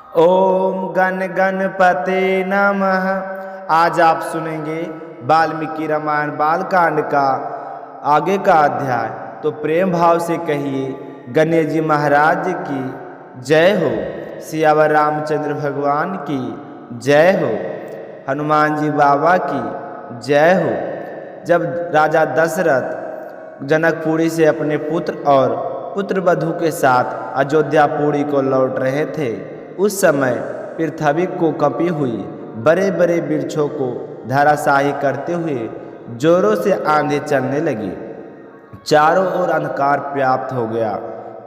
ओम गण गणपते नमः। आज आप सुनेंगे वाल्मीकि रामायण बालकांड का आगे का अध्याय। तो प्रेम भाव से कहिए गणेश जी महाराज की जय हो, सियावर रामचंद्र भगवान की जय हो, हनुमान जी बाबा की जय हो। जब राजा दशरथ जनकपुरी से अपने पुत्र और पुत्रवधू के साथ अयोध्यापुरी को लौट रहे थे, उस समय पृथ्वी को कंपी हुई बड़े बड़े वृक्षों को धराशायी करते हुए जोरों से आंधी चलने लगी। चारों ओर अंधकार व्याप्त हो गया,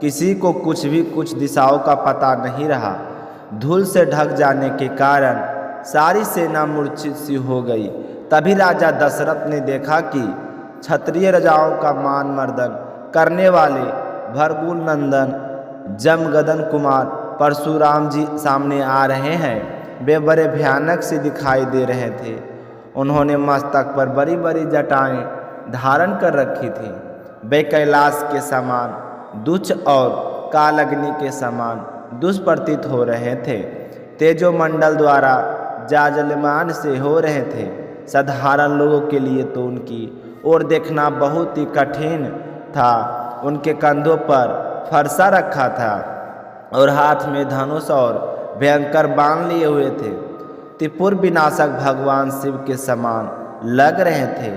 किसी को कुछ दिशाओं का पता नहीं रहा। धूल से ढक जाने के कारण सारी सेना मूर्छित सी हो गई। तभी राजा दशरथ ने देखा कि क्षत्रिय राजाओं का मान मर्दन करने वाले भरगुल नंदन जमगदन कुमार परशुराम जी सामने आ रहे हैं। वे बड़े भयानक से दिखाई दे रहे थे। उन्होंने मस्तक पर बड़ी बड़ी जटाएं धारण कर रखी थी। वे कैलाश के समान दुच्छ और कालअग्नि के समान दुष्प्रतीत हो रहे थे। तेजोमंडल द्वारा जाजलमान से हो रहे थे। साधारण लोगों के लिए तो उनकी ओर देखना बहुत ही कठिन था। उनके कंधों पर फरसा रखा था और हाथ में धनुष और भयंकर बाण लिए हुए थे। त्रिपुर विनाशक भगवान शिव के समान लग रहे थे।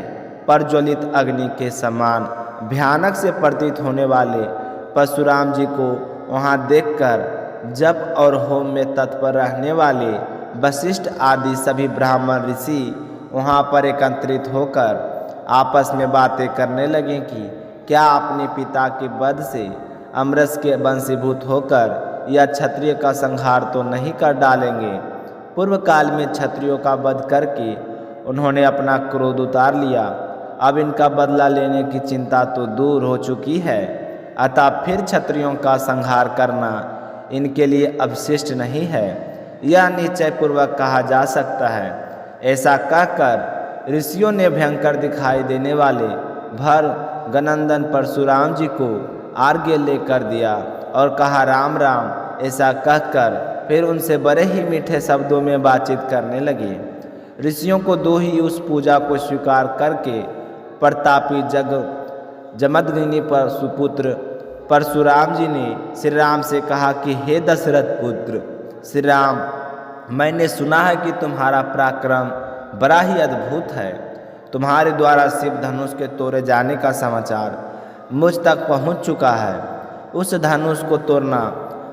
प्रज्वलित अग्नि के समान भयानक से प्रतीत होने वाले परशुराम जी को वहां देखकर जप और होम में तत्पर रहने वाले वशिष्ठ आदि सभी ब्राह्मण ऋषि वहां पर एकत्रित होकर आपस में बातें करने लगे कि क्या अपने पिता के वध से अमरस के वंशीभूत होकर यह क्षत्रिय का संहार तो नहीं कर डालेंगे। पूर्व काल में क्षत्रियों का वध करके उन्होंने अपना क्रोध उतार लिया। अब इनका बदला लेने की चिंता तो दूर हो चुकी है, अतः फिर क्षत्रियों का संहार करना इनके लिए अवशिष्ट नहीं है, यह निश्चयपूर्वक कहा जा सकता है। ऐसा कहकर ऋषियों ने भयंकर दिखाई देने वाले भर गनंदन परशुराम जी को आर्घ्य लेकर दिया और कहा राम राम। ऐसा कहकर फिर उनसे बड़े ही मीठे शब्दों में बातचीत करने लगे। ऋषियों को दो ही उस पूजा को स्वीकार करके प्रतापी जमदग्नि पर सुपुत्र परशुराम जी ने श्री राम से कहा कि हे दशरथ पुत्र श्री राम, मैंने सुना है कि तुम्हारा पराक्रम बड़ा ही अद्भुत है। तुम्हारे द्वारा शिव धनुष के तोड़े जाने का समाचार मुझ तक पहुंच चुका है। उस धनुष को तोड़ना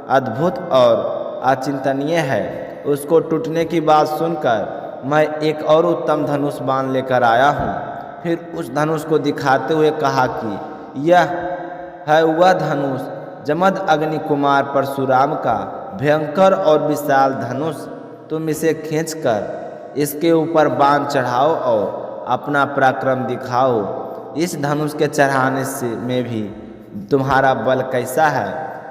अद्भुत और अचिंतनीय है। उसको टूटने की बात सुनकर मैं एक और उत्तम धनुष बाण लेकर आया हूँ। फिर उस धनुष को दिखाते हुए कहा कि यह है वह धनुष जमद अग्नि कुमार परशुराम का भयंकर और विशाल धनुष। तुम इसे खींचकर इसके ऊपर बाण चढ़ाओ और अपना पराक्रम दिखाओ। इस धनुष के चढ़ाने से में भी तुम्हारा बल कैसा है,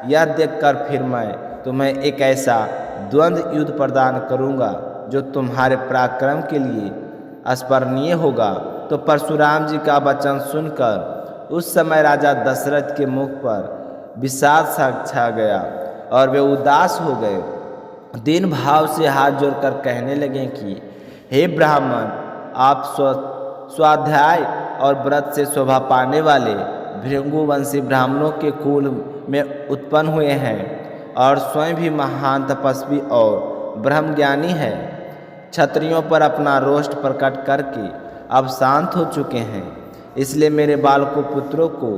यह देखकर फिर मैं तुम्हें एक ऐसा द्वंद्व युद्ध प्रदान करूंगा जो तुम्हारे पराक्रम के लिए स्मरणीय होगा। तो परशुराम जी का वचन सुनकर उस समय राजा दशरथ के मुख पर विषाद सा छा गया और वे उदास हो गए। दीन भाव से हाथ जोड़कर कहने लगे कि हे ब्राह्मण, आप स्वाध्याय और व्रत से शोभा पाने वाले भृंगुवंशी ब्राह्मणों के कुल में उत्पन्न हुए हैं और स्वयं भी महान तपस्वी और ब्रह्मज्ञानी हैं। क्षत्रियों पर अपना रोष प्रकट करके अब शांत हो चुके हैं, इसलिए मेरे बालकों पुत्रों को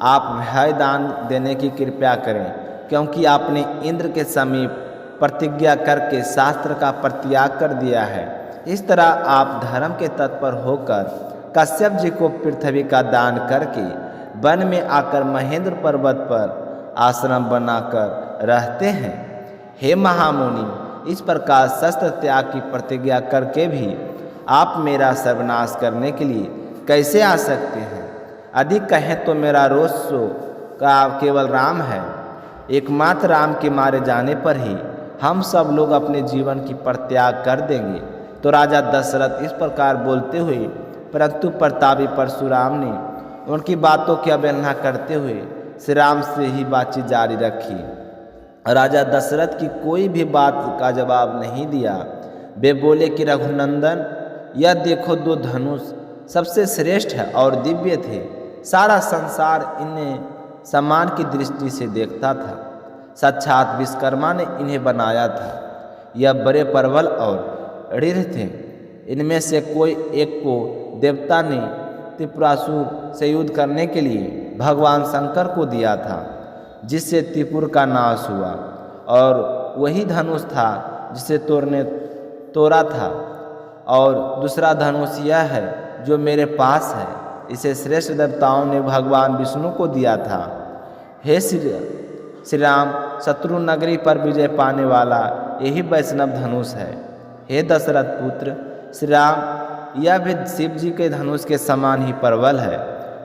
आप भय दान देने की कृपा करें, क्योंकि आपने इंद्र के समीप प्रतिज्ञा करके शास्त्र का परित्याग कर दिया है। इस तरह आप धर्म के तत्पर होकर कश्यप जी को पृथ्वी का दान करके वन में आकर महेंद्र पर्वत पर आश्रम बनाकर रहते हैं। हे महामुनि, इस प्रकार शस्त्र त्याग की प्रतिज्ञा करके भी आप मेरा सर्वनाश करने के लिए कैसे आ सकते हैं? अधिक कहें तो मेरा रोष का केवल राम है। एकमात्र राम के मारे जाने पर ही हम सब लोग अपने जीवन की परित्याग कर देंगे। तो राजा दशरथ इस प्रकार बोलते हुए, परंतु प्रतापी परशुराम ने उनकी बातों की अवहेलना करते हुए श्री राम से ही बातचीत जारी रखी। राजा दशरथ की कोई भी बात का जवाब नहीं दिया। वे बोले कि रघुनंदन, यह देखो, दो धनुष सबसे श्रेष्ठ है और दिव्य थे। सारा संसार इन्हें सम्मान की दृष्टि से देखता था। साक्षात विश्वकर्मा ने इन्हें बनाया था। यह बड़े परवल और रीढ़ थे। इनमें से कोई एक को देवता ने त्रिपुरासुर से युद्ध करने के लिए भगवान शंकर को दिया था, जिससे त्रिपुर का नाश हुआ। और वही धनुष था जिसे तोड़ा था। और दूसरा धनुष यह है जो मेरे पास है। इसे श्रेष्ठ देवताओं ने भगवान विष्णु को दिया था। हे श्री राम, शत्रु नगरी पर विजय पाने वाला यही वैष्णव धनुष है। हे दशरथ पुत्र श्री राम, यह भी शिव जी के धनुष के समान ही प्रबल है।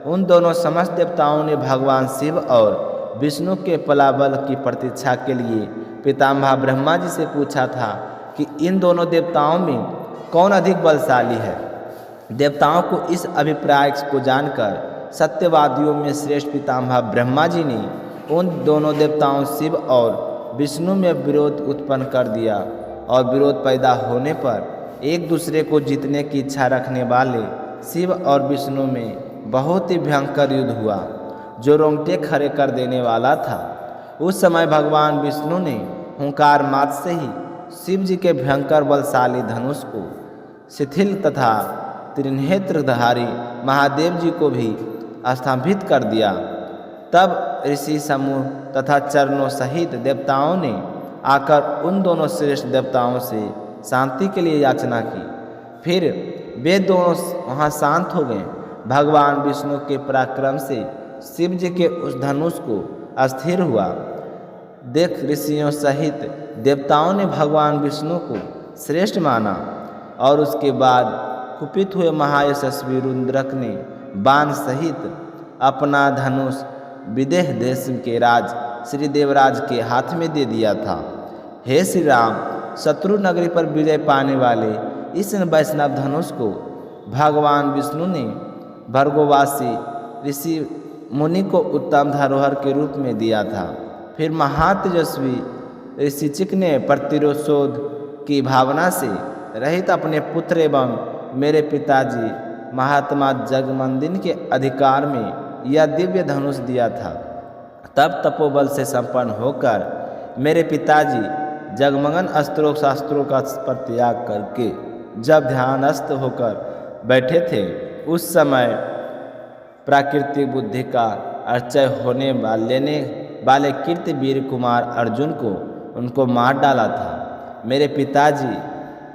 उन दोनों समस्त देवताओं ने भगवान शिव और विष्णु के पलाबल की प्रतीक्षा के लिए पितामह ब्रह्मा जी से पूछा था कि इन दोनों देवताओं में कौन अधिक बलशाली है। देवताओं को इस अभिप्राय को जानकर सत्यवादियों में श्रेष्ठ पितामह ब्रह्मा जी ने उन दोनों देवताओं शिव और विष्णु में विरोध उत्पन्न कर दिया। और विरोध पैदा होने पर एक दूसरे को जीतने की इच्छा रखने वाले शिव और विष्णु में बहुत ही भयंकर युद्ध हुआ, जो रोंगटे खड़े कर देने वाला था। उस समय भगवान विष्णु ने हुंकार मात से ही शिव जी के भयंकर बलशाली धनुष को शिथिल तथा त्रिनेत्रधारी महादेव जी को भी स्तंभित कर दिया। तब ऋषि समूह तथा चरणों सहित देवताओं ने आकर उन दोनों श्रेष्ठ देवताओं से शांति के लिए याचना की। फिर वे दोनों वहाँ शांत हो गए। भगवान विष्णु के पराक्रम से शिव जी के उस धनुष को अस्थिर हुआ देख ऋषियों सहित देवताओं ने भगवान विष्णु को श्रेष्ठ माना। और उसके बाद कुपित हुए महायशस्वी रुद्रक ने बाण सहित अपना धनुष विदेह देश के राज श्री देवराज के हाथ में दे दिया था। हे श्री राम, शत्रु नगरी पर विजय पाने वाले इस वैष्णव धनुष को भगवान विष्णु ने भर्गोवासी ऋषि मुनि को उत्तम धरोहर के रूप में दिया था। फिर महातेजस्वी ऋषिचिक ने प्रतिशोध की भावना से रहित अपने पुत्र एवं मेरे पिताजी महात्मा जगमंदिन के अधिकार में यह दिव्य धनुष दिया था। तब तपोबल से संपन्न होकर मेरे पिताजी जगमगन अस्त्रों शास्त्रों का परित्याग करके जब ध्यानस्थ होकर बैठे थे, उस समय प्राकृतिक बुद्धि का अर्चय होने वाले कीर्तिवीर कुमार अर्जुन को उनको मार डाला था। मेरे पिताजी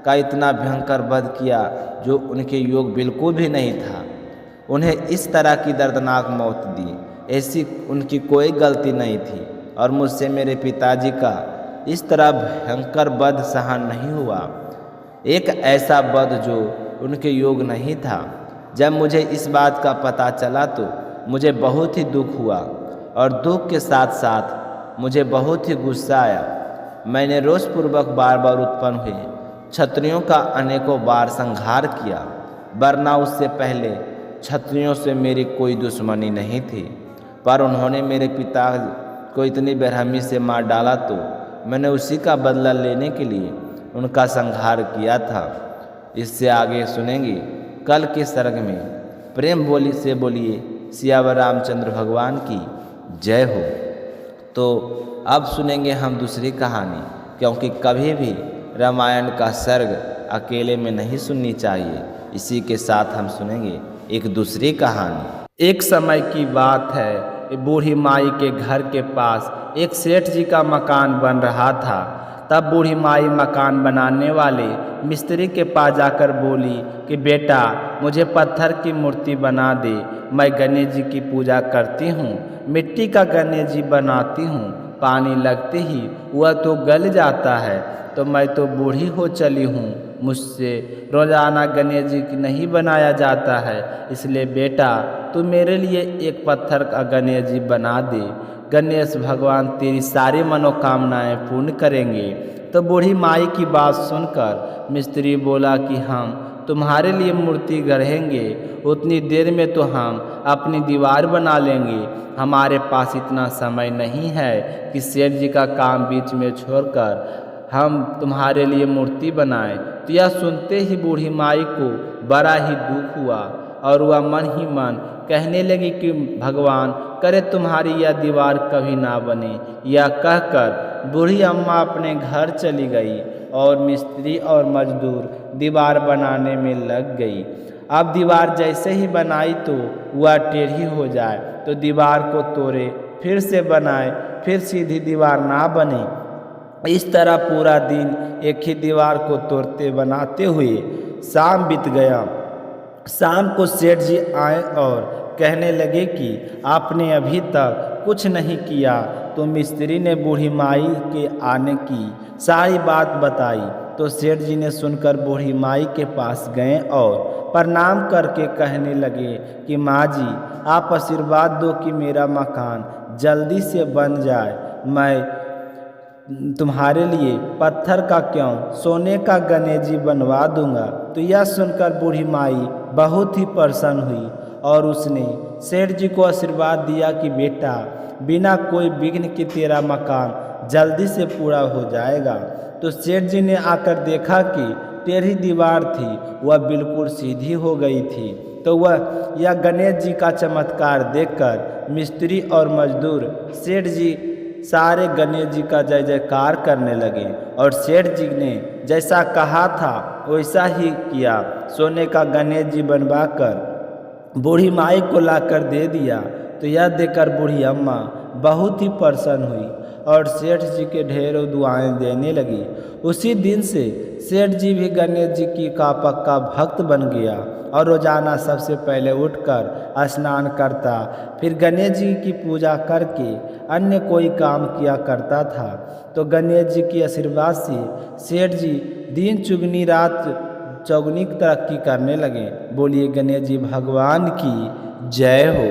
का इतना भयंकर वध किया जो उनके योग बिल्कुल भी नहीं था। उन्हें इस तरह की दर्दनाक मौत दी, ऐसी उनकी कोई गलती नहीं थी। और मुझसे मेरे पिताजी का इस तरह भयंकर वध सहन नहीं हुआ, एक ऐसा वध जो उनके योग नहीं था। जब मुझे इस बात का पता चला तो मुझे बहुत ही दुख हुआ और दुख के साथ साथ मुझे बहुत ही गुस्सा आया। मैंने रोषपूर्वक बार बार उत्पन्न हुए क्षत्रियों का अनेकों बार संहार किया, वरना उससे पहले क्षत्रियों से मेरी कोई दुश्मनी नहीं थी। पर उन्होंने मेरे पिता को इतनी बेरहमी से मार डाला तो मैंने उसी का बदला लेने के लिए उनका संहार किया था। इससे आगे सुनेंगे कल के सर्ग में। प्रेम से बोलिए सियावर रामचंद्र भगवान की जय हो। तो अब सुनेंगे हम दूसरी कहानी, क्योंकि कभी भी रामायण का सर्ग अकेले में नहीं सुननी चाहिए। इसी के साथ हम सुनेंगे एक दूसरी कहानी। एक समय की बात है, बूढ़ी माई के घर के पास एक सेठ जी का मकान बन रहा था। तब बूढ़ी माई मकान बनाने वाले मिस्त्री के पास जाकर बोली कि बेटा, मुझे पत्थर की मूर्ति बना दे, मैं गणेश जी की पूजा करती हूँ। मिट्टी का गणेश जी बनाती हूँ, पानी लगते ही वह तो गल जाता है, तो मैं तो बूढ़ी हो चली हूँ, मुझसे रोजाना गणेश जी की नहीं बनाया जाता है। इसलिए बेटा, तू मेरे लिए एक पत्थर का गणेश जी बना दे। गणेश भगवान तेरी सारी मनोकामनाएं पूर्ण करेंगे। तो बूढ़ी माई की बात सुनकर मिस्त्री बोला कि हम तुम्हारे लिए मूर्ति गढ़ेंगे, उतनी देर में तो हम अपनी दीवार बना लेंगे। हमारे पास इतना समय नहीं है कि सेठ जी का काम बीच में छोड़कर हम तुम्हारे लिए मूर्ति बनाएं। तो यह सुनते ही बूढ़ी माई को बड़ा ही दुख हुआ और वह मन ही मन कहने लगी कि भगवान करे तुम्हारी यह दीवार कभी ना बने। यह कहकर बूढ़ी अम्मा अपने घर चली गई और मिस्त्री और मजदूर दीवार बनाने में लग गई। अब दीवार जैसे ही बनाई तो वह टेढ़ी हो जाए तो दीवार को तोड़े, फिर से बनाए, फिर सीधी दीवार ना बने। इस तरह पूरा दिन एक ही दीवार को तोड़ते बनाते हुए शाम बीत गया। शाम को सेठ जी आए और कहने लगे कि आपने अभी तक कुछ नहीं किया। तो मिस्त्री ने बूढ़ी माई के आने की सारी बात बताई। तो सेठ जी ने सुनकर बूढ़ी माई के पास गए और प्रणाम करके कहने लगे कि माँ जी, आप आशीर्वाद दो कि मेरा मकान जल्दी से बन जाए। मैं तुम्हारे लिए पत्थर का क्यों, सोने का गणेश जी बनवा दूंगा। तो यह सुनकर बूढ़ी माई बहुत ही प्रसन्न हुई और उसने सेठ जी को आशीर्वाद दिया कि बेटा, बिना कोई विघ्न के तेरा मकान जल्दी से पूरा हो जाएगा। तो सेठ जी ने आकर देखा कि टेढ़ी दीवार थी वह बिल्कुल सीधी हो गई थी। तो वह यह गणेश जी का चमत्कार देखकर मिस्त्री और मजदूर सेठ जी सारे गणेश जी का जय जयकार करने लगे और सेठ जी ने जैसा कहा था वैसा ही किया। सोने का गणेश जी बनवाकर बूढ़ी माई को लाकर दे दिया। तो यह देखकर बूढ़ी अम्मा बहुत ही प्रसन्न हुई और सेठ जी के ढेरों दुआएं देने लगी। उसी दिन से सेठ जी भी गणेश जी की का पक्का भक्त बन गया और रोजाना सबसे पहले उठकर स्नान करता, फिर गणेश जी की पूजा करके अन्य कोई काम किया करता था। तो गणेश जी की आशीर्वाद से सेठ जी दिन चुगनी रात चौगुनी तरक्की करने लगे। बोलिए गणेश जी भगवान की जय हो।